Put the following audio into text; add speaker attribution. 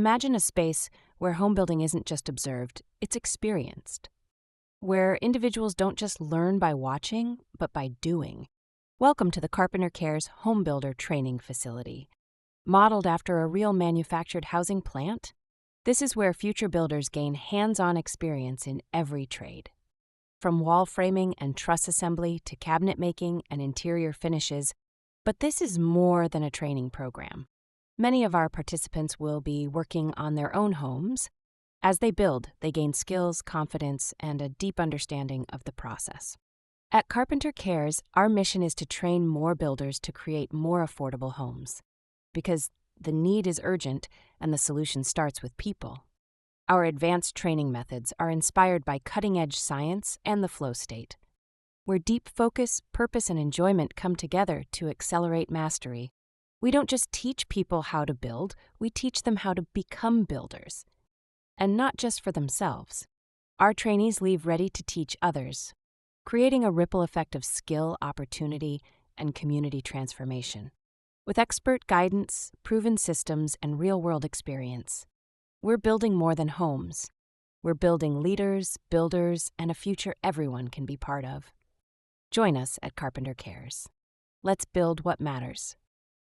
Speaker 1: Imagine a space where home building isn't just observed, it's experienced. Where individuals don't just learn by watching, but by doing. Welcome to the Carpenter Cares Home Builder Training Facility. Modeled after a real manufactured housing plant, this is where future builders gain hands-on experience in every trade. From wall framing and truss assembly to cabinet making and interior finishes, but this is more than a training program. Many of our participants will be working on their own homes. As they build, they gain skills, confidence, and a deep understanding of the process. At Carpenter Cares, our mission is to train more builders to create more affordable homes. Because the need is urgent and the solution starts with people. Our advanced training methods are inspired by cutting-edge science and the flow state, where deep focus, purpose, and enjoyment come together to accelerate mastery. We don't just teach people how to build, we teach them how to become builders. And not just for themselves. Our trainees leave ready to teach others, creating a ripple effect of skill, opportunity, and community transformation. With expert guidance, proven systems, and real-world experience, we're building more than homes. We're building leaders, builders, and a future everyone can be part of. Join us at Carpenter Cares. Let's build what matters.